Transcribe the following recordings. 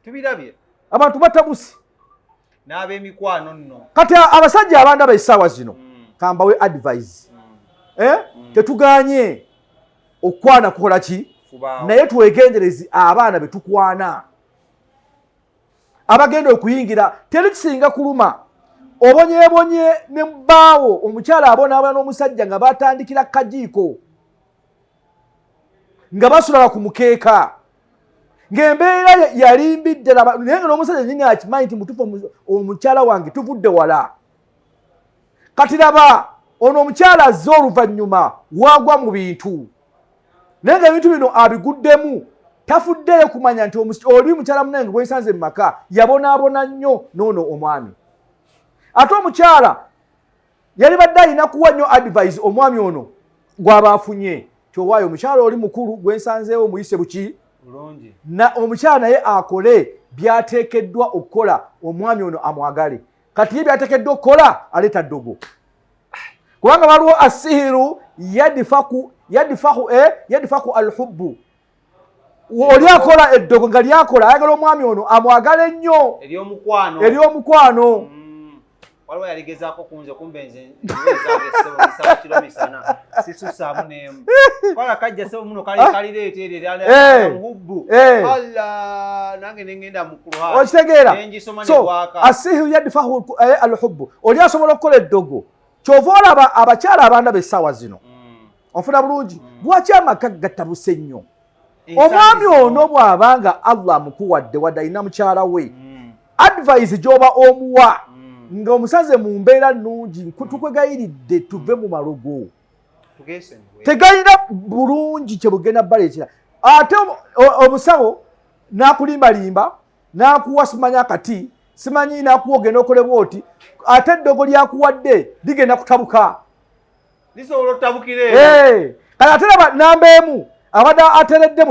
tubirabye abantu batabusi n'ab'emikwano nno kati abasajja abanda baisaawa zino kambawe advice tetuganye okwana kukola ki naye twegenderezi abaana betukwana abagenda okuyingira teri kisinga kuluma obonyebonye ne mbaawo omukyala abonaabona n'omusajja nga batandikira kajiiko nga basulala ku mukeeka ng'embeera yalimbidde naye nga n'omusajja nyini akimanyi nti mutufu omukyala wange tuvudde wala kati laba ono omukyala azze oluvannyuma wagwa mu bintu naye nga ebintu bino abiguddemu tafuddeyo kumanya nti oli mukyala munange gwesanze mu maka yabonaabona nnyo noono omwami ate omukyala yali badde alina kuwa nnyo advice omwami ono gw'aba afunye kyowaayo omukyala oli mukulu gwensanzeewo muyise buki omukyala naye akole byateekeddwa okukola omwami ono amwagale kati ye byateekeddwa okukola aleeta ddogo kubanga waliwo asihiru yadifaku alhubbu oli akola eddogo nga lyakola ayagala omwami ono amwagale nnyo eri omukwano waliwo yaligezaako kunze kumbe nze nzaagesebo kiro misana sisusaamu n'emu kwala kajja sebo muno kalireeterera muhubbu alla nange nengenda mu Qur'an okitegeera nengisoma nebwaka asihiru yadifahu alhubbu oli asobola okukola eddogo kyova olaba abakyala abanda b'essaawa zino onfuna bulungi lwaki amaka gatabuse nnyo omwami ono bw'abanga Allah amukuwadde wadde alina mukyala we advice gy'oba omuwa nga omusaze mu mbeera nnungi tukwegayiridde tuve mu malogo tegayina bulungi kye bugenda bbalekera ate omusawo n'akulimbalimba n'akuwa simanyi akati simanyi n'akuwa ogenda okolebwa oti ate eddogo lyakuwadde ligenda kutabuka lisobola otabukire kati ate laba namba emu abadde ateredde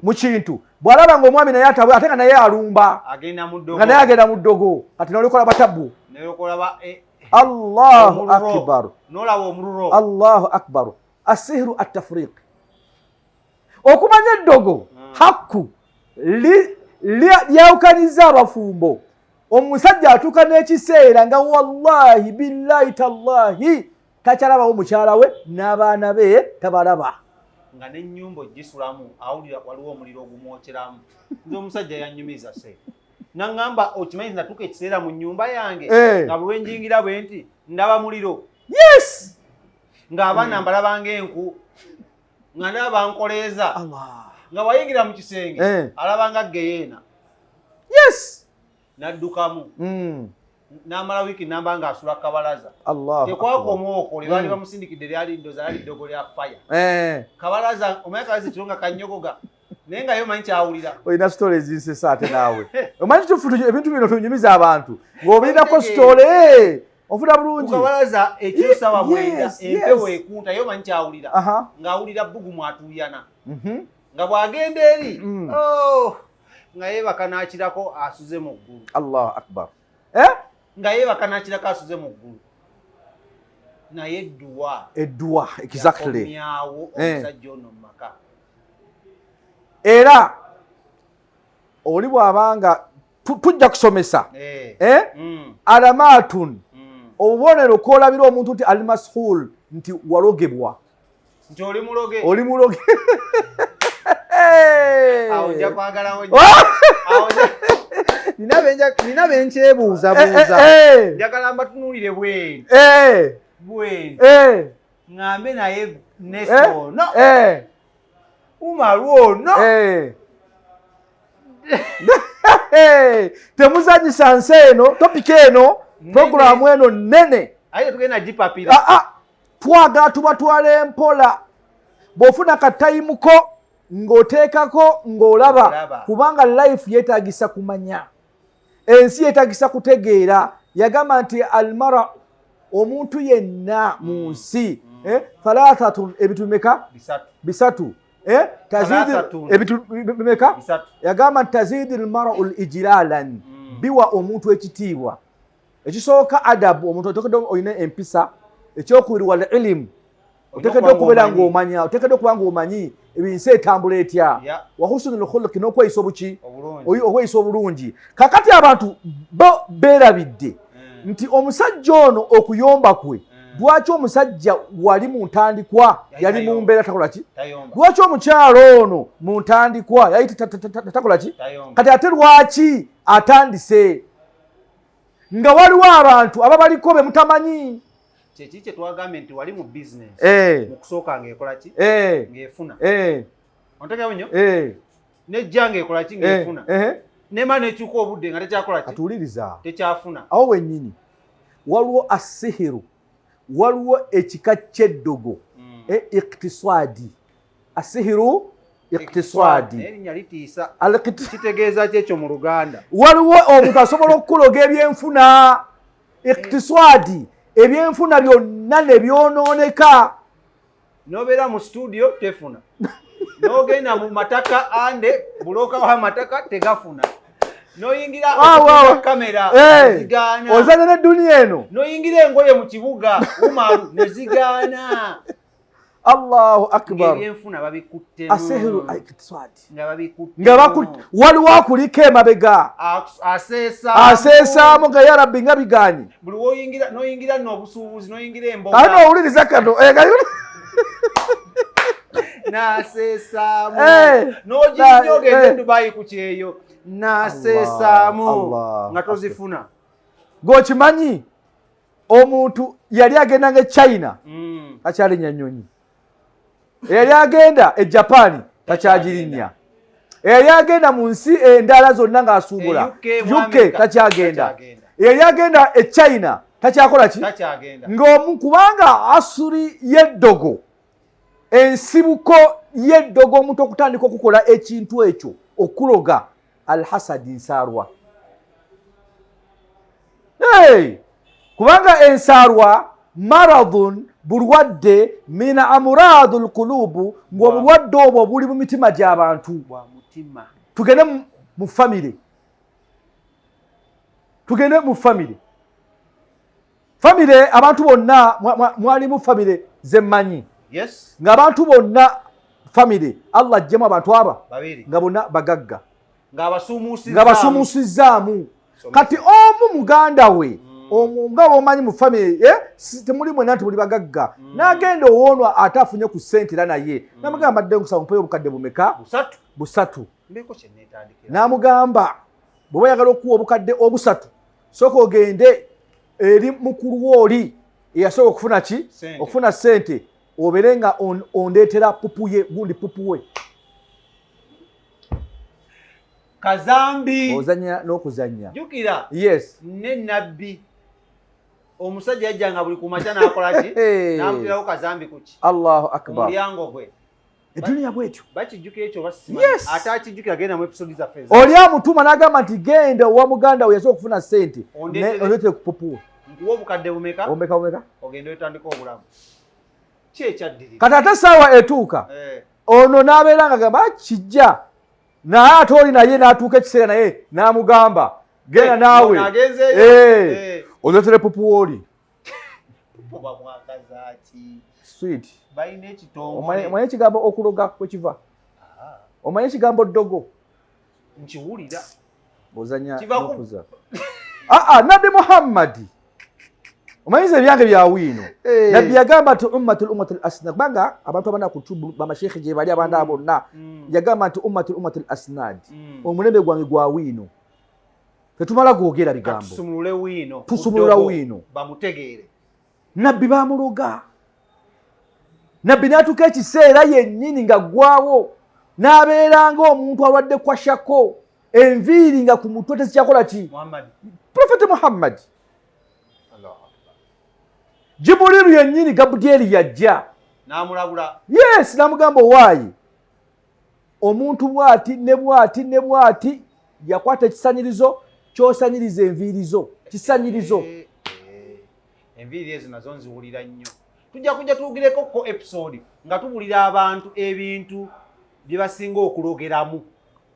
mu kintu bw'alaba ng'omwami naye atabwe ate nga naye alumba nga naye agenda mu ddogo kati n'olikola batabbu Allahu akbar Allahu akbar asihiru attafriq okumanya eddogo hakku lyawukaniza abafumbo omusajja atuuka n'ekiseera nga wallahi billahi tallahi takyalabawo mukyala we n'abaana be tabalaba nga n'ennyumba ogisulamu awulira waliwo omuliro ogumwokyeramu nze omusajja yannyumiza se naŋŋamba okimanyi natuuka ekiseera mu nnyumba yange nga bwe njingira bwe nti ndaba muliro yes ng'abaana mbalabanga enku nga ndaba nkoleeza nga wayingira mu kisenge alabanga geyeena yes naddukamu n'amala wiiki namba nga asula kabalaza tekwakoma okwo lye baali bamusindikidde lyali ndoza yali ddogo lya faya kabalaza omanyi kabalaza kironga kanyogoga naye nga yo manyi kyawulira olina sitole ezinsesa ate naawe omanyi ebintu bino tunyumiza abantu ng'obirinako sitole ofuna bulungi kabalaza ekirusawa bwenda empewo ekunta yo manyi kyawulira ng'awulira bbugumu atuuyana nga bw'agenda eri nga yeebaka n'akirako asuze mu ggulu Allahu akbar nga yeebaka n'akirako asuze mu ggulu naye edduwa exactly yakomyawo omusajja ono mu maka era oli bw'abanga tujja kusomesa alamaatun obubonero koolabira omuntu nti ali mashul nti walogebwa nti oli muloge awo nja kwagalawo nina benkyebuuzabuuza njagala mbatunuulire bwenti ŋŋambe naye nesono umalwono temuzanyisa nsi eno topika eno programu eno nene aye tugenda gipapira twagala tubatwala empola bw'ofuna katayimuko ng'oteekako ng'olaba kubanga life yeetagisa kumanya ensi yeetagisa kutegeera yagamba nti almara omuntu yenna mu nsi thalathatun ebintu bimeka bisatu ebintu bimeka yagamba nti tazidi almarau lijlalan biwa omuntu ekitiibwa ekisooka adabu omuntu oteekeddwa olina empisa ekyokubiri wal ilimu oteekeddwa okubeera ng'omanya oteekeddwa okuba ng'omanyi ebinsi etambula etya wa husnul khuluq n'okweyisa obuki okweyisa obulungi. Kakati abantu beerabidde nti omusajja ono okuyomba kwe lwaki omusajja wali mu ntandikwa yali mu mbeera takola ki? Lwaki omukyalo ono mu ntandikwa yali takola ki? Kati ate lwaki atandise nga waliwo abantu ababaliko be mutamanyi? Kyeki kye twagambye nti wali mu bizinesi mu kusooka ng'ekola ki? Ng'efuna. Ontegeewo nnyo? Nejja ng'ekola ki? Ng'efuna. Nema n'ekyuka obudde nga tekyakola ki? Atuwuliriza. Tekyafuna. Awo wennyini waliwo asihiru, waliwo ekika ky'eddogo iktiswadi. Asihiru iktiswadi. Erinnya litiisa. Kitegeeza ki ekyo mu Luganda? Waliwo omuntu asobola okuloga ebyenfuna. Iktiswadi. Ebyenfuna byonna ne byonooneka. N'obeera mu studio tefuna. N'ogenda mu mataka ande bulooka w'amataka tegafuna. N'oyingira kamera zigaana. Ozanya n'edduniya eno. N'oyingira engoye mu kibuga umaru ne zigaana. Allahu akbar. Ebyenfuna babikuttemu. Asihiru iktiswadi. Nga bakutte. Waliwo akuliko emabega. Aseesaamu nga ya Rabbi nga biganye. Buli woyingira n'oyingira n'obusuubuzi n'oyingira emboga. Ano owuliriza kano. N'aseesaamu. N'ogirinnya ogende Dubai ku kyeyo. N'aseesaamu nga tozifuna. G'okimanyi omuntu yali agenda nga China takyalinya nnyonyi. Eyali agenda e Japan takyagirinnya. Eyali agenda mu nsi endala zonna ng'asuubula UK takyagenda. Eyali agenda e China takyakola ki? Ng'omu kubanga asuli y'eddogo, ensibuko y'eddogo omuntu okutandika okukola ekintu ekyo okuloga alhasadi nsaarwa. Kubanga ensaarwa maradun bulwadde mina amuradul qulubu, ng'obulwadde obwo buli mu mitima gy'abantu. Tugende mu famire. Tugende mu famire. Famire abantu bonna mwalimu famire zemmanyi. Ng'abantu bonna famire Allah ajjemu abantu aba nga bonna bagagga. Ng'abasuumuusizaamu. Kati omu muganda we nga bw'omanyi mu famire temuli mwena nti muli bagagga. N'agenda owoonwa ate afunye ku ssente era naye. N'amugamba adde nkusaba mupeeyo obukadde bumeka? Busatu. N'amugamba bw'oba oyagala okuwa obukadde obusatu sooka ogende eri mukulu w'oli eyasooka okufuna ki? Okufuna ssente. Obeere nga ondeetera pupu ye, gundi pupu we. Kazambi. Ozanya n'okuzanya. Jukira. Yes. Ne nabbi. Omusajja yajjanga buli kumakya n'akola ki? N'amuterawo kazambi kuki? Allahu akbar. Omulyango gwe. Eduniya bwetyo. Bakijjukira ekyo basimanyi. Ate akijjukira agenda mu episode za feza. Oli amutuma n'agamba nti genda wa muganda we yasooka okufuna ssente. Ondeetere ku pupu we. Nkuwa obukadde bumeka? Omeka. Ogenda otandika obulamu. Ki ekyaddirira? Kati ate essaawa etuuka. Ono n'abeera nga gamba kijja. Naye ate oli naye n'atuuka ekiseera naye n'amugamba genda naawe. Ozeetere pupu w'oli. Sweet. Balina ekitongole. Omanyi ekigambo okuloga kwe kiva? Omanyi ekigambo ddogo? Nkiwulira. Ozanya n'okuza. Nabbi Muhammadi. Omanyiza ebyange bya wiino. Nabbi yagamba nti ummatul asnad. Kubanga abantu abana ku tubu bamasheekhe gye bali abanda bonna. Yagamba nti ummatul asnad. Omulembe gwange gwa wiino. Tetumala gwogera bigambo. Tusumulule wiino. Tusumulula wiino. Bamutegeere. Nabbi bamuloga. Nabbi n'atuuka ekiseera yennyini nga ggwawo. N'abeera ng'omuntu alwadde kwa shako. Enviiri nga ku mutwe tezikyakola ki? Prophet Muhammad. Jibuliru yennyini Gabudyeri yajja. N'amulabula. Yes, n'amugamba owaayi. Omuntu bw'ati ne bw'ati ne bw'ati yakwata ekisanyirizo ky'osanyiriza enviiri zo. Kisanyirizo. Enviiri ezo nazo nziwulira nnyo. Tujja kujja tuwugireko ko episode nga tubulira abantu ebintu bye basinga okulogeramu.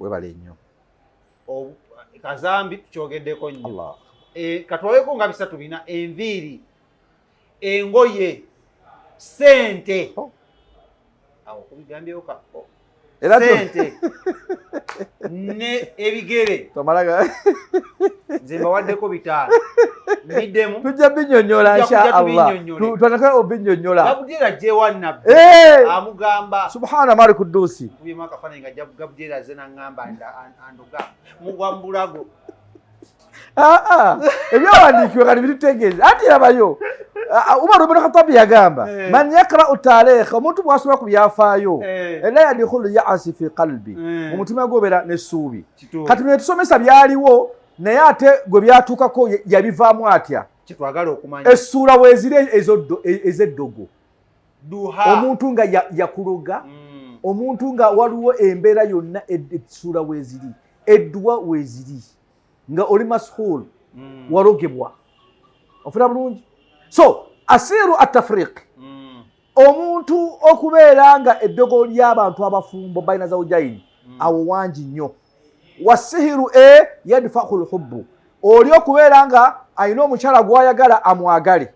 Webale nnyo. Kazambi tukyogeddeko nnyo. Allah. Katwaleko nga bisatu bina enviiri. Engoye, sente. awo kubigambyewo era sente ne ebigere tomalaga nze mbawaddeko 5 mbiddemu tujja binyonnyola insha Allah twanaka obinyonnyola Gabudyera jewa nabbi amugamba subhana mali kudusi kubima akafaananyi nga Gabudyera azze n'aŋŋamba andoga mugwa mu bulago ebyawandiikibwa kati bitutegeeza ati rabayo Umar ibn Khattab yagamba man yakra'u tarikh omuntu bw'asoma ku byafaayo la yadkhulu ya'si fi qalbi omutima gw'obeera n'essuubi kati bye tusomesa byaliwo naye ate gwe byatuukako yabivaamu atya kitwagala okumanya essuula weeziri ez'eddogo omuntu nga yakuloga omuntu nga waliwo embeera yonna essuula weeziri edduwa weeziri nga oli mashul walogebwa ofuna bulungi so asiru atafriq omuntu okubeera nga eddogo ly'abantu abafumbo balina zawujaini awo wangi nnyo wasihiru yadfa'u lhubbu oli okubeera nga alina omukyala gw'ayagala amwagale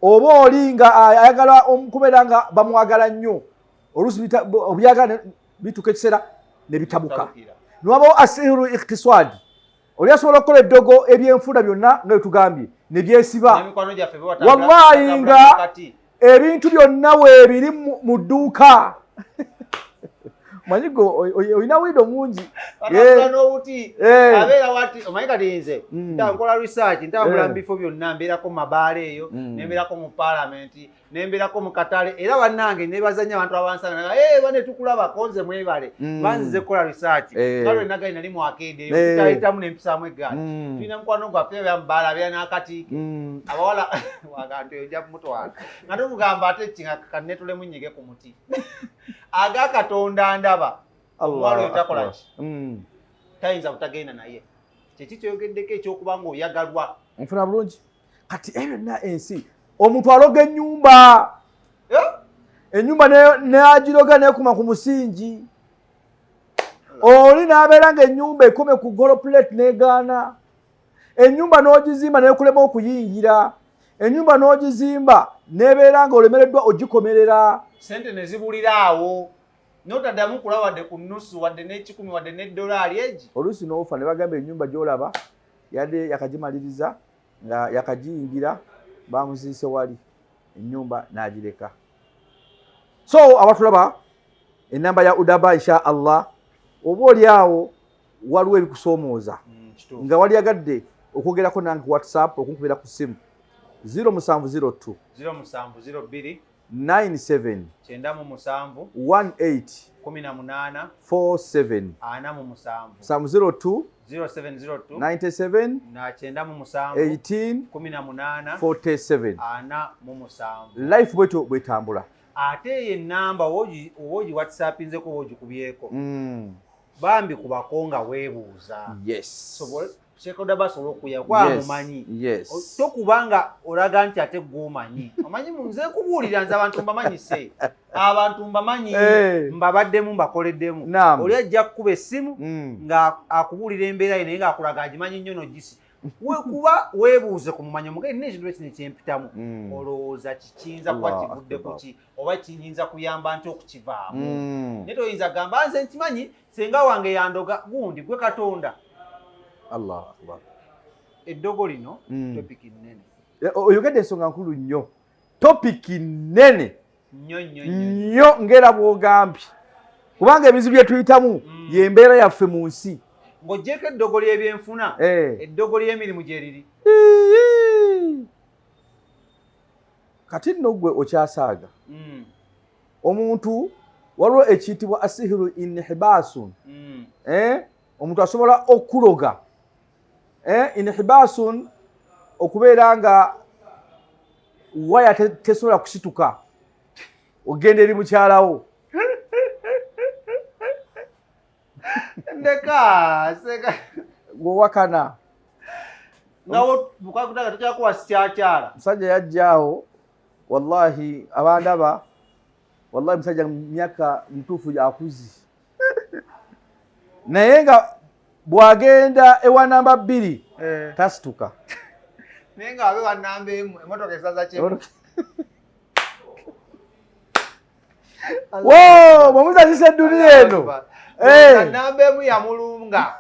oba oli nga ayagala okubeera nga bamwagala nnyo oluusi obyagala bituuka ekiseera ne bitabuka niwabawo asihiru iktisadi oli asobola okukola eddogo ebyenfuna byonna nga byetugambye ne byesiba wallahi nga ebintu byonna weebiri mu dduuka manyigo olina wiido mungi n'obuti abeera wati omanyi kati nze nkola research ntambula mu bifo byonna mbeerako mu mabaala eyo nembeerako mu paalamenti nembeerako mu katale era bannange nebazanya abantu abansanga bane tukulabako nze mwebale banzize kukola research nga lwenagali nali mu akeede eyo tutayitamu nempisaamu eggaali tulina mukwano gwaffe bya mubaala abeera n'akatiike abawala wagantu eyo ojja kumutwala nga tumugamba ate kinga kanetulemu nnyige ku muti aga Katonda ndaba omwalo yotakola ki tayinza butagenda naye kyeki kyogeddeko ekyokuba nga oyagalwa nfuna bulungi kati ebyonna ensi omuntu aloga ennyumba ennyumba neagiroga nekuma ku musingi oli n'abeera nga ennyumba ekome ku goloplate negaana ennyumba n'ogizimba nekulema okuyingira ennyumba n'ogizimba nebeera nga olemereddwa ogikomerera sente nezibulira awo notaddamu kulaba wadde ku nnusu wadde n'ekikumi wadde n'eddolaari egi oluusi n'ofa ne bagamba ennyumba gy'olaba yadde yakagimaliriza nga yakagiyingira bamuziise wali ennyumba n'agireka so abatulaba enamba ya Udaba insha Allah oba oli awo waliwo ebikusoomooza nga waliyagadde okwogerako nange ku WhatsApp okunkubira ku simu 0702 0702 97 97 18 18 47 0702 0702 97 97 18 18 47 47 life bweto bwetambula ate ye namba owogi whatsappinzeko wogikubyeko bambi kubako nga weebuuza yes Sheik Udaba asobola okuya kwamumanyi tokubanga olaga nti ate gw'omanyi omanyi nze kubuulira nze abantu mbamanyise abantu mbamanyi mbabaddemu mbakoleddemu oli ajja kukuba essimu nga akubuulira embeera ye naye ng'akulaga agimanyi nnyo nogisi kuba weebuuze ku mumanyi omugaye nina ekintu ekino ekyempitamu olowooza kikiyinza kuba kivudde ku ki oba kiyinza kuyamba nti okukivaamu naye toyinza gamba nze nkimanyi senga wange yandoga gundi gwe Katonda Allah akbar eddogo lino topiki nnene oyogedde ensonga nkulu nnyo topiki nnene nnyo ng'era bw'ogambye kubanga ebizibu bye tuyitamu y'embeera yaffe mu nsi ng'oggyeko eddogo ly'ebyenfuna eddogo ly'emirimu gye riri kati nno gwe okyasaaga omuntu waliwo ekiyitibwa asihiru inhibasun omuntu asobola okuloga inhibasun okubeera nga waya tesobola kusituka ogenda eri mukyalawo ndeka gwowakana ngawo bukakutaka tukyakuwa sikyakyala musajja yajjaawo wallahi abandaba wallahi musajja myaka mtuufu akuzi naye nga bwagenda ewa namba 2 tasituka naye nga abe wa namba 1 emotoka esaza kyemu Wo bamuzanyisa edduniya eno. Nambemu yamulunga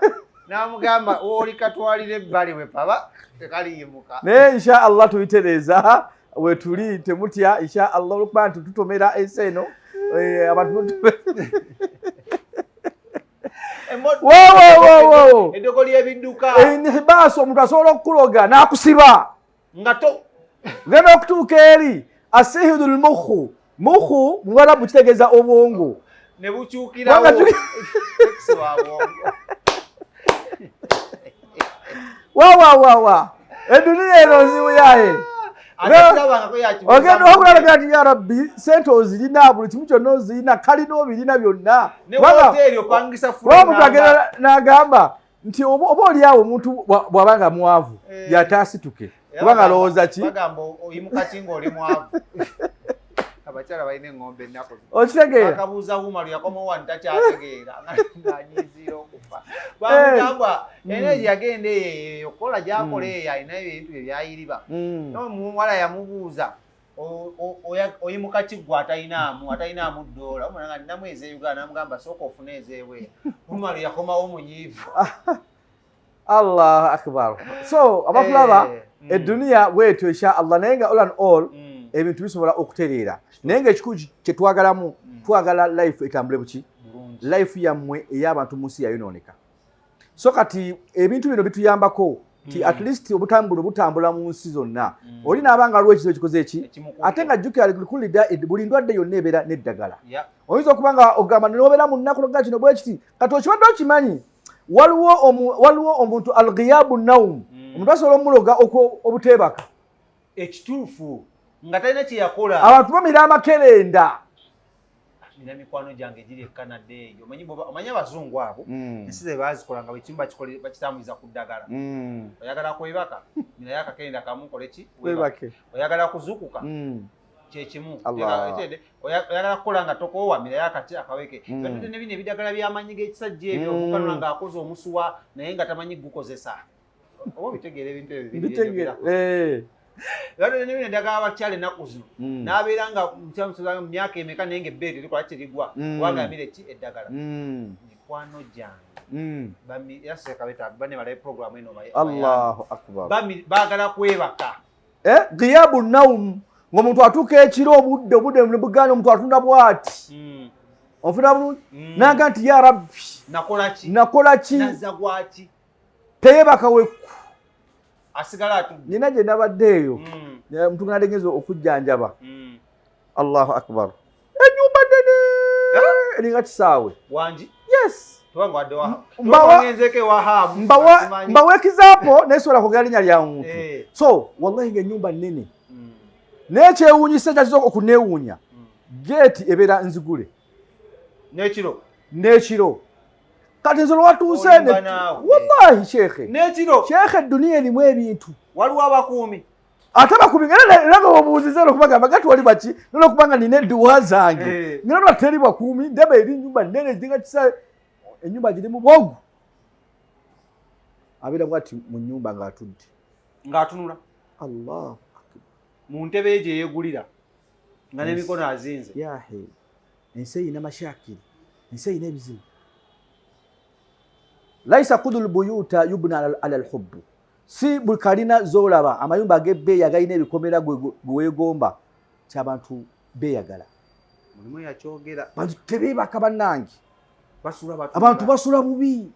n'amugamba oli katwalire ebbali we paba tekaliyimuka. Naye insha Allah tuyitereeza wetuli temutya insha Allah olwokuba nti tutomera ensi eno abantu Edoogo ly'ebidduka basi omuntu asobola okukuloga n'akusiba nga to genda okutuuka eri asihidul mukhu mu Bwarabu kitegeeza obwongo ne bukyukirawo wa edduniya eno nzibu yaye ogenda okulalaga nti ya rabbi sente ozirina buli kimu kyonna ozirina kalina obirina byonna omuntu agenda n'agamba nti oba oliawo omuntu bw'abanga mwavu yataasituke kubanga alowooza ki bagamba oyimuka ki ng'oli mwavu. Abakyala balina eŋŋombe ennaku okitegeera akabuuza wumalu yakomawo wano takyategeera ng'anyiiziira okufa bamugamba eneegi yagenda eyo kola gy'akola eyo alinayo ebintu bye byayiriba n'omuwala yamubuuza oyimuka ki gwe atalinaamu ddoola omulanga ninamu ez'Uganda namugamba sooka ofune ez'ebweru wumalu yakomawo munyiivu. Allahu akbar. So abafulaba edduniya bwetyo insha Allah naye nga all and all ebintu bisobola okutereera naye ng'ekikulu kye twagalamu twagala life etambule buki life yammwe ey'abantu mu nsi yayonooneka. So kati ebintu bino bituyambako ti at least obutambula butambula mu nsi zonna oli naabanga aliwo ekizibu ekikoze eki ate nga jjukira likulida buli ndwadde yonna ebeera n'eddagala. Oyinza okuba nga ogamba n'obeera mu nnaku logga kino bwe kiti kati okibadde okimanyi waliwo omuntu alghiyabu nawm omuntu asobola omuloga obuteebaka ekituufu nga talina kye yakola abantu bamira amakerenda. Nina mikwano gyange giri e Canada eyo omanyi abazungu abo ensi ze baazikola nga buli kimu bakitambuliza ku ddagala. Oyagala kwebaka mirayo akakerenda kamu kole ki webake. Oyagala kuzukuka kyekimu oyagala kukola nga tokoowa mirayo akati akaweke. Batudde ne bino ebidagala by'amanyi g'ekisajja ebyo okukanula ng'akoze omusuwa naye nga tamanyi gukozesa. Oba bitegeera ebintu ebyo Batudde ne bino eddagala abakyala ennaku zino n'abeera nga mu myaka emeka naye ng'ebbeere likola kirigwa wagamire ki eddagala. Mikwano gyange yasekabeta bane balabe programu eno Allahu akbar baagala kwebaka ghiyabu nawm ng'omuntu atuuka ekiro obudde ne buganda omuntu atunda bw'ati onfuna bulungi naga nti ya rabbi nakola ki nazza gwaki teyebaka wekku asigala atudde. Nina gye nabadde eyo omuntu nategeeza okujjanjaba. Allahu akbar ennyumba nnene eringa kisaawe wangi yes mbawa ekizaapo naye sobola kwogera linnya lya muntu. So wallahi ng'ennyumba nnene naye kyewuunyisa kyakiza okuneewuunya geeti ebeera nzigule n'ekiro kati nze lwatuuse wallahi sheekhe sheekhe edduniya erimu ebintu waliwo abakuumi ate bakuumi era nga obuuzize olwokubagamba gati wali baki nolwokubanga nina edduwa zange ngera lwa teri bakuumi ndeba eri nnyumba nnene zinga kisa ennyumba giri mu bwogu abeera bwati mu nnyumba ng'atunula Allah mu ntebe gye yeegulira nga n'emikono azinze. Yahe ensi eyina mashakiri ensi eyina ebizibu. Laisa kudul buyuta yubna ala alhubbu si buli kalina z'olaba amayumba ag'ebbeeyi agalina ebikomera gwe weegomba ky'abantu beeyagala. Mulimu yakyogera bantu tebeebaka bannange abantu basula bubi.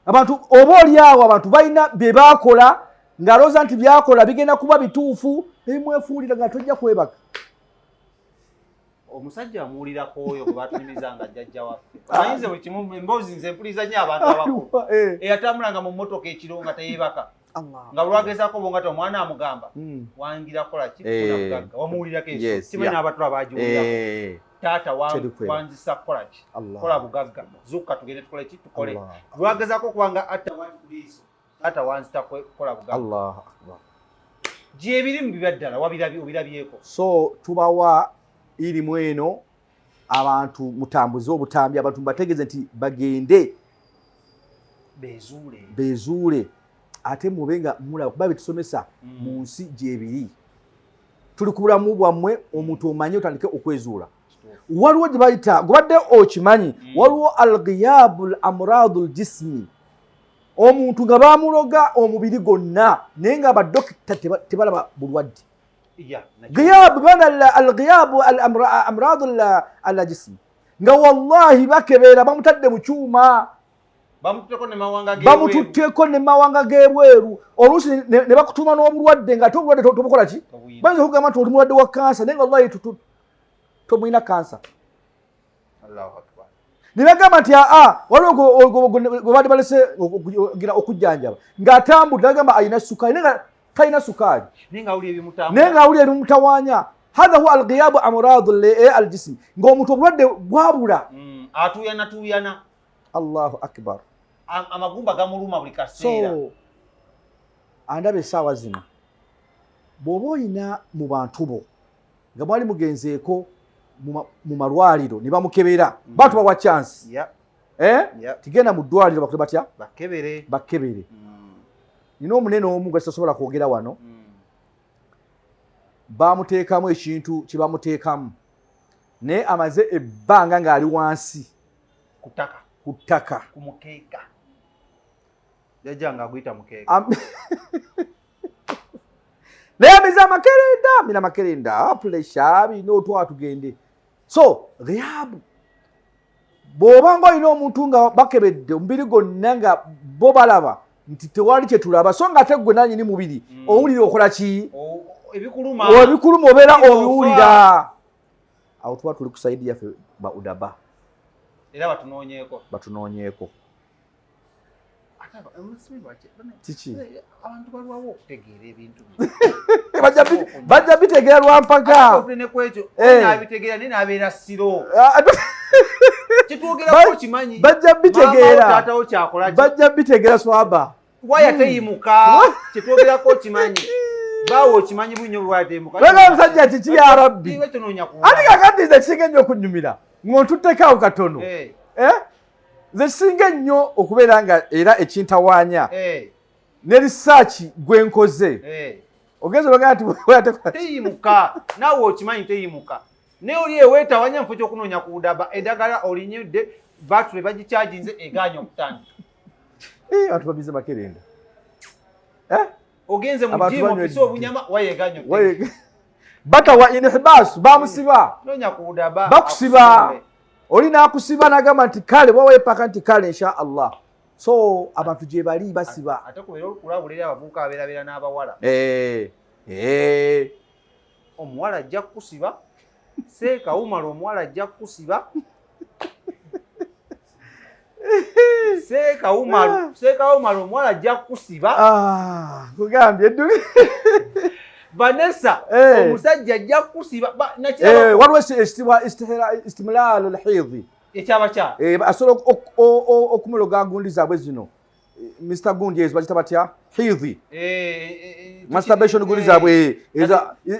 Abantu oba oli awo abantu balina bye baakola ng'alowooza nti byakola bigenda kuba bituufu nebimwefuulira nga tojja kwebaka. Omusajja amuwulirako oyo gwe batunyumizanga jjajja waffe ayinze buli kimu emboozi nze mpuliriza nnyo abantu abakulu eyatambulanga mu mmotoka ekiro nga teyeebaka nga lwagezaako bongata omwana amugamba wangira kola kifuna bugagga wamuwulirako eso kimanyi n'abatula bagiwulirako taata wanzisa kola ki kola bugagga zukka tugende tukole ki tukole lwagezaako okubanga atta wati ku liiso taata wanzita kola bugagga gyebirimu bibya ddala obirabyeko. So tubawa irimu eno abantu mutambuze obutambi abantu bategeeze nti bagende bezuule ate mube nga mulaba kuba betusomesa mu nsi gyebiri tuli ku bulamu bwammwe omuntu omanye otandike okwezuula waliwo gye bayita gubadde okimanyi waliwo alghiyabu al amradu al jismi omuntu nga bamuloga omubiri gwonna naye nga badokita tebalaba bulwadde ghiyabu bana alghiyabu al amradu al jismi nga wallahi bakebera bamutadde mu kyuma bamututteko ne mawanga g'ebweru oluusi ne bakutuma n'obulwadde nga ate obulwadde tobukola ki bayinza okugamba nti oli mulwadde wa kansa naye nga wallahi tomulina kansa ne bagamba nti waliwo gwe badde balese okujjanjaba ng'atambudde bagamba alina sukaali naye nga talina sukaali naye nga awulira ebimutawaanya hatha huwa alghiyabu amradu al jismi ng'omuntu obulwadde bwabula atuuyanatuuyana allahu akbar amagumba gamuluma buli kaseera so andaba essaawa zino bw'oba oyina mu bantu bo nga mwali mugenzeeko mu malwaliro ne bamukebera batubawa chance tigenda mu ddwaliro bakole batya bakkebere nina omunene omu gwe sitasobola kwogera wano bamuteekamu ekintu kye bamuteekamu naye amaze ebbanga ng'ali wansi ku ttaka kumukeeka jajjanga aguyita mukeeka naye amiza amakerenda mina makerenda puresha bina otwala tugende so ghiyabu bw'obanga olina omuntu nga bakebedde omubiri gwonna nga bo balaba nti tewali kye tulaba so nga ate gwe nanyini mubiri owulira okola ki ebikuluma obeera obiwulira awo tuba tuli ku saidi yaffe ba Udaba era batunoonyeeko kiki abantu balwawo okutegeera ebintu bajja bitegeera lwampaka nabitegeera naye nabeera siro kitwogerako kimanyi bajja bitegeera taatawo kyakola bajja bitegeera swaba waya teyimuka kitwogerako kimanyi bawo okimanyi bunyo bwaya teyimuka omusajja ati ki ya rabbi ati kakatiza kisinga ennyo okunyumira ng'ontutteko katono nze kisinga ennyo okubeera nga era ekintawaanya ne risaaki gwe nkoze ogenza olaga nti teyimuka naawe okimanyi teyimuka naye oli eweetawanya mufo ky'okunoonya ku Udaba eddagala olinyudde batule bagikyaginze eganya okutandika abantu babize makerenda ogenze mu jimu opise obunyama wayeganya batawa inhibas bamusiba noonya ku Udaba bakusiba oli n'akusiba n'agamba nti kale waweepaka nti kale insha allah so abantu gye bali basiba ate kubeera okulabulira abavubuka abeerabeera n'abawala omuwala ajja kukusiba seekawumala omuwala ajja kukusiba seekawumala omuwala ajja kukusiba kugambye edduli Vanessa omusajja ajja kukusiba waliwo istimlalu lhidhi ekyaba kya asobola okumuloga gundi zaabwe zino Mr. Gundi ezo bagita batya hidhi masturbation gundi zaabwe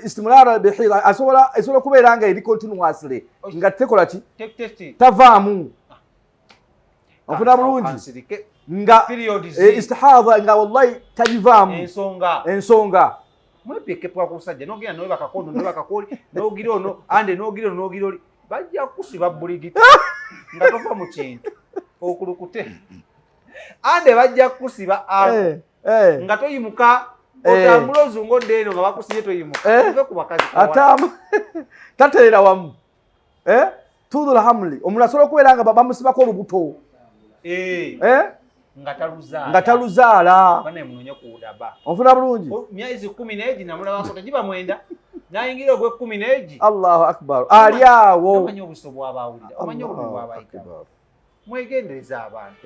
istimlalu bihidhi asobola okubeera nga eri continuously nga tekola ki tavaamu ofuna bulungi nga istihadha nga wallahi tagivaamu ensonga mwepekepwa ku musajja nogenda nowe bakakono nowe bakakoli nogira ono ande nogira ono nogira oli bajja kusiba buligiti nga tova mu kintu okulukute ande bajja kusiba nga toyimuka otambula ozungodde eno nga bakusibye toyimuka ove ku bakazi atama tateera wamu tudul hamli omuntu asobola okubeera nga bamusibako olubuto nga taluzaala bane munonye ku Udaba onfuna bulungi myezi 10 namulabako tegiba mwenda nayingira ogwe 10 Allahu akbar ali awo omanyi obuso bw'abawulira omanyi obubi bw'abayita mwegendereza abantu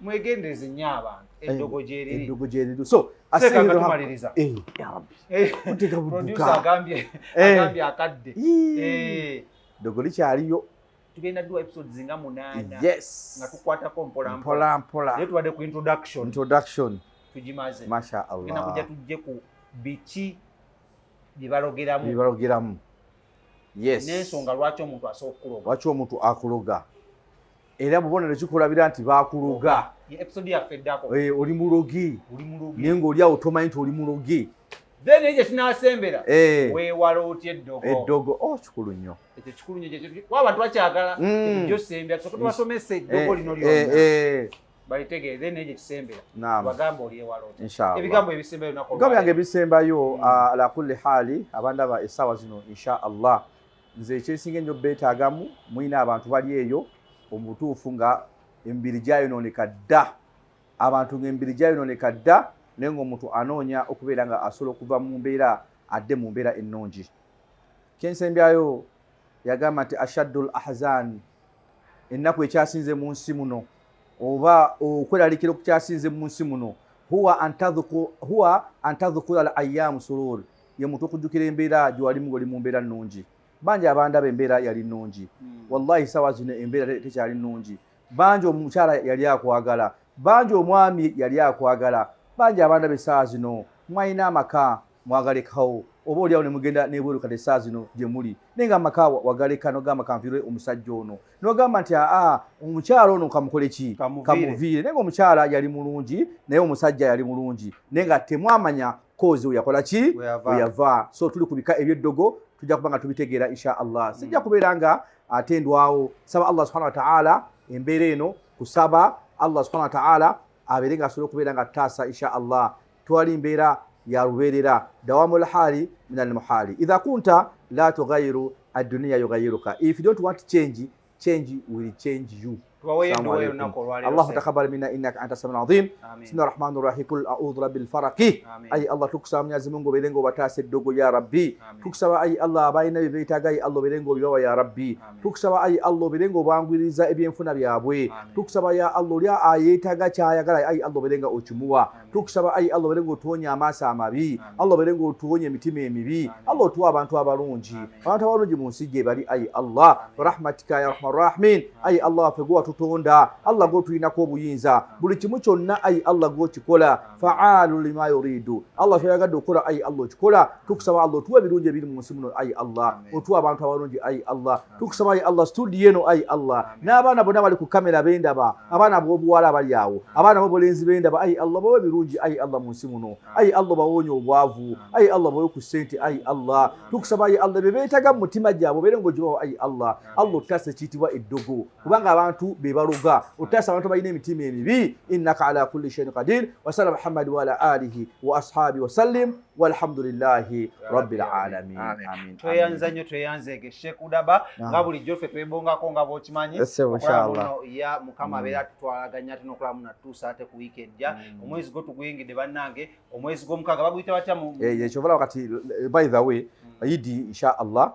mwegendereze nnyo abantu eddogo gyeriri so asenga tumaliriza producer agambye akadde dogo likyaliyo tugenda dua episodes zinga 8 nga tukwatako mpola naye tubadde ku introduction tugimaze masha Allah genda kujja tujje ku biki byebalogeramu n'ensonga lwaki omuntu asobola akuloga era bubonero kikulabira nti bakuloga episode yaffe eddako oli mulogi naye ng'oli awo tomanyi nti oli mulogi then eje tunasembera weewala otya eddogo kikulu nnyo ekyo kikulu nnyo abantu bakyagala ekyo sembera sokoto basomese eddogo lino lyonna balitegeere then eje kisembera bagamba olyewala otya ebigambo ebisembayo ebigambo byange ebisembayo ala kulli hali abandaba essaawa zino insha allah nze ekyesinga ennyo beetaagamu mwina abantu bali eyo omutuufu nga emibiri gyayonooneka dda abantu ng'emibiri gyayonooneka dda naye ng'omuntu anoonya okubeera nga asobola okuva mu mbeera adde mu mbeera ennungi kyensembyayo yagamba nti ashaddul ahzan ennaku ekyasinze mu nsi muno oba okweraliikira okukyasinze mu nsi muno huwa antadhukura al ayyamu surur ye muntu okujjukira embeera gyewalimu ng'oli mu mbeera nnungi bangi abandaba embeera yali nnungi wallahi sawa zino embeera tekyali nnungi bangi omukyala yali akwagala bangi omwami yali akwagala bangi abandaba essaawa zino mwalina amaka mwagalekawo oba oliawo ne mugenda n'ebweru kati essaawa zino gye muli naye nga amaka wagaleka nogamba kanviire omusajja ono nogamba nti omukyala ono kamukole ki kamuviire naye nga omukyala yali mulungi naye omusajja yali mulungi naye nga temwamanya kozi weyakola ki weyava so tuli ku bika ebyeddogo tujja kuba nga tubitegeera insha allah sijja kubeera nga atendwawo saba allah subhanahu wa ta'ala embeera eno kusaba allah subhanahu wa ta'ala abeere nga asobola okubeera nga taasa insha allah twali mbeera ya lubeerera dawamul hali min al muhali idha kunta la tughayiru ad-dunya yughayiruka if you don't want change will change you الله تقبل منا انك انت السميع العظيم بسم الله الرحمن الرحيم قل اعوذ برب الفلق اي الله تكسا منyazi mungu belengo batase dogo ya rabbi tukusaba ay allah abayina bibetaga ay allah belengo bibawa ya rabbi tukusaba ay allah belengo bangwiriza ebyenfuna byabwe tukusaba ya allah lya ayetaga kyayagala ay allah belenga okimuwa tukusaba ay allah belengo tuwonya amasa amabi allah belengo tuwonya emitima emibi allah tuwa abantu abalungi mu nsi gye bali ay allah rahmatika ya rahman rahimin ay allah fegwa tutonda allah go tulinako obuyinza buli kimu kyonna ayi allah go kikola fa'alu lima yuridu allah twayagadde okukola ayi allah okikola tukusaba allah otuwa ebirungi ebiri mu nsi muno ayi allah otuwa abantu abalungi ayi allah tukusaba ayi allah studio eno ayi allah n'abaana bonna bali ku kamera bendaba abaana b'obuwala bali awo abaana b'obulenzi bendaba ayi allah bawe ebirungi ayi allah mu nsi muno ayi allah bawonya obwavu ayi allah bawe ku ssente ayi allah tukusaba ayi allah bebeetaga mu mutima gyabwe beere ng'ogibawo ayi allah allah ottasa ekiyitibwa eddogo kubanga abantu bebaluga otasa abantu balina emitima emibi innaka ala kulli shay'in qadir wa sallam muhammad wa ala alihi wa ashabi wa sallim walhamdulillahi rabbil alamin amin tweyanzege Sheik Udaba nga bulijjo ffe twebongako nga bw'okimanyi ya mukama abeera tutwalaganya tunokola muna tuusa ate ku weekend ja omwezi gwo tuguyingidde bannange omwezi gw'omukaaga baguyita batya mu ekyovala wakati by the way yidi insha allah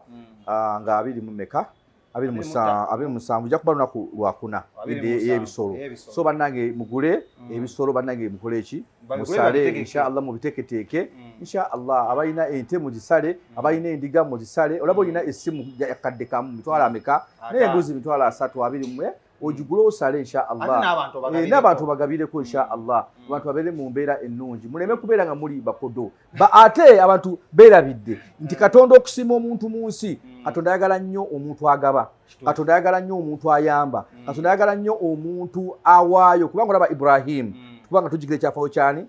nga abiri mu meka abiri musanvu ija kuba lunaku lwakuna y'ebisolo so bannange mugule ebisolo bannange mukole eki musale inshallah mubiteeketeeke inshallah abalina ente mugisale abalina endiga mugisale olaba olina essimu yakadde kamu mitwalo ameka n'embuzi mitwalo 3 ojigula osale inshallah n'abantu bagabireko inshallah abantu babeere mu mbeera ennungi muleme kubeera nga muli bakodo ate abantu beerabidde nti katonda okusiima omuntu mu nsi katonda ayagala nnyo omuntu agaba katonda ayagala nnyo omuntu ayamba katonda ayagala nnyo omuntu awaayo kubanga olaba Ibrahim kubanga tujjukira ekyafaayo kyani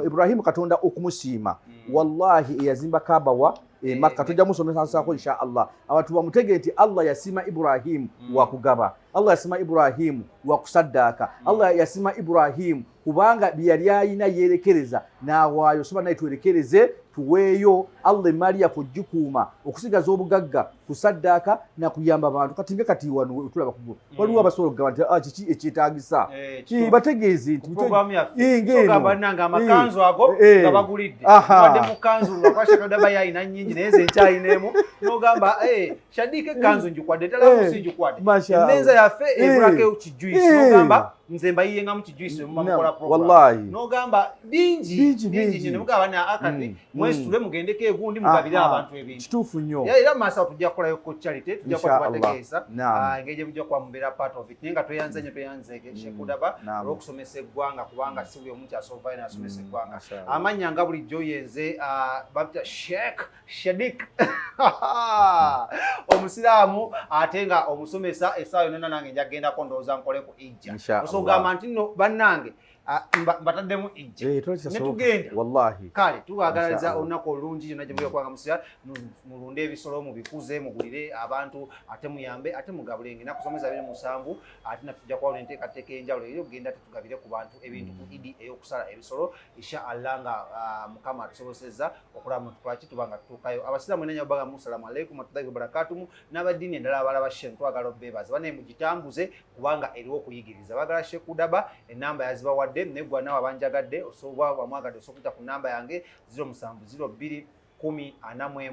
Ibrahim katonda okumusiima wallahi eyazimba Kaaba Makka tujja musomesako inshallah abantu bamutege nti Allah yasima Ibrahim wa kugaba Allah yasima Ibrahim wa kusaddaka Allah yasima Ibrahim kubanga byali ayina yerekereza nawaayo soba naye twerekereze tuweeyo Allah Maria kujikuuma okusigaza obugagga kusaddaka na kuyamba abantu kati nge kati wano tulaba kubo waliwo abasobola okugamba nti kiki ekyetaagisa bategeezi ngamba nanga amakanzu ago nga bagulidde wadde mukanzu lwakwasha Udaba yayina nnyingi naye ze nkyayineemu n'ogamba Shadike kanzu njukwadde talamusi njukwadde eneza yaffe ebulako kijuisi n'ogamba nze mbayiyenga mu kijuisi mumamukola program n'ogamba bingi ne mugaba na akati mwezi tule mugendeko egundi mugabire abantu ebintu kituufu nnyo era maaso tujja kukolayo ko charity tujja kubategeeza engeri mujja kuba mubeera part of it naye nga tweyanzeke Sheik Udaba olw'okusomesa eggwanga kubanga si buli omuntu asovayo n'asomesa eggwanga amannya nga bulijjo yenze babita Sheik Shadik omusiraamu ate nga omusomesa essaawa yonna nange njagendako ndowooza nkoleko ijja osogamba nti nno bannange mbataddemu ejje netugenda wallahi kale tubagalaliza olunaku olungi yonna gye muli okwanga musira mulunde ebisolo mubikuze mugulire abantu ate muyambe ate mugabulenge ennaku zomwezi 27 ate na tujja kwawula enteekateeka enjawulo era ogenda tetugabire ku bantu ebintu ku idi ey'okusala ebisolo inshallah nga mukama atusobozesezza okulaba mutukolaki tuba nga tutuukayo abasiraamu enenya baga musalamu alaikum watullahi wabarakatumu n'abaddiini endala abala bashen twagala obeebaza banaye mugitambuze kubanga eriwo okuyigiriza bagala Sheik Udaba enamba yazibawadde neggwa naawe abanjagadde osobola bamwagadde osobola okuyita ku namba yange 0702 10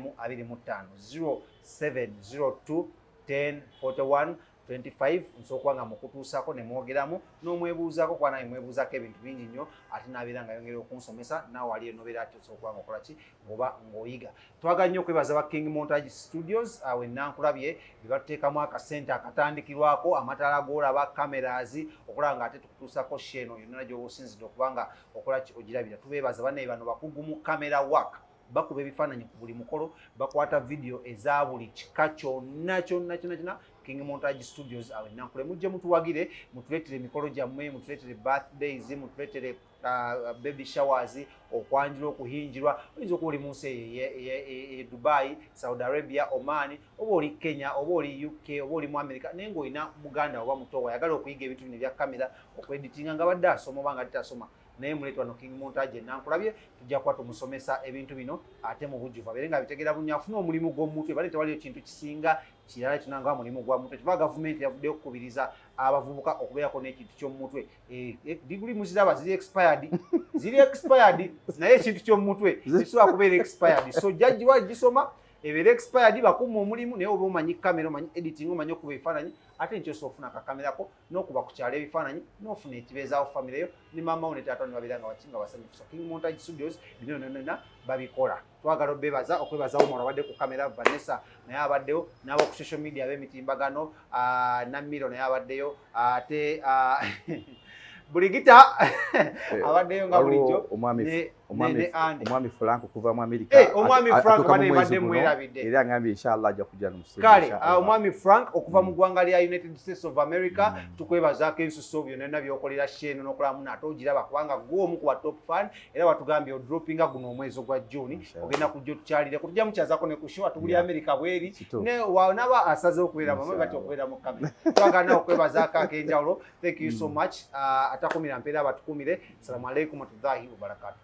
0702 10 41 25 nsokuba nga mukutuusako ne mwogeramu n'omwebuuzaako kuba naye mwebuuzaako ebintu bingi nnyo ate n'abeera nga yongera okunsomesa naawe wali enobeera ati osobola nga okola ki ng'oba ng'oyiga. Twagala nnyo okwebaza ba King Montage Studios awe Nankulabye be batuteekamu akasente akatandikirwako amataala g'olaba cameras okulaba nga ate tukutuusako sheno yonna gy'oba osinzidde okuba nga okola ki ogirabira. Tubeebaza bannaye bano bakugu mu camera work bakuba ebifaananyi ku buli mukolo bakwata video eza buli kika kyonna King Montage Studios awe Nankule mujje mutuwagire mutuleetere emikolo gyammwe mutuleetere birthdays mutuleetere baby showers okwanjula okuhinjirwa oyinza okuba oli mu nsi e Dubai, Saudi Arabia, Oman oba oli Kenya oba oli UK oba oli mu America naye ng'olina muganda oba muto wayagala okuyiga ebintu bino ebya kamera okweditinga nga badde asoma oba nga titasoma naye muleetwa no King Montage Nankulabye tujja kuba tumusomesa ebintu bino ate mu bujjuvu abeere nga bitegeera bunnya afune omulimu gw'omutwe bale tewaliyo kintu kisinga kirala kinanga mulimu gwa mutwe kiva gavumenti yavuddeyo okukubiriza abavubuka okubeerako n'ekintu ky'omutwe diguli muziraba ziri expired naye ekintu ky'omutwe kisobola kubeera expired so jjajjiwa gisoma ebeera expired bakuma omulimu naye oba omanyi kamera omanyi editing omanyi okuba ebifaananyi ate nkyosa ofuna akakamerako n'okuba ku kyalo ebifaananyi n'ofuna ekibeezaawo famire yo ne maama wo ne taata wo ne babeera nga bakinga basanyufu. So King Montage Studios bino nonna babikola. Twagala obeebaza okwebazawo omwana abadde ku kamera Vanessa naye abaddeyo n'aba ku social media ab'emitimbagano Namiro naye abaddeyo ate Buligita abaddeyo nga bulijjo omwami Frank okuva mu America omwami Frank bane badde mwerabidde era ngambye inshallah ajja kujja n'omusiru kale omwami Frank okuva mu ggwanga lya United States of America tukwebazaako ensuso byonna byokolera sheno n'okola muno ate ogiraba kubanga gwe omu ku ba top fan era watugambye odropinga guno omwezi ogwa June ogenda kujja otukyalire kutujja mukyazaako ne ku show atubuli America bweri ne wanaba asaze okubeera bamwe bati okubeera mu kamera twagala nawe okwebazaako ak'enjawulo. Thank you so much atakumira mpeera abatukumire. Assalamu alaikum warahmatullahi wabarakatuh.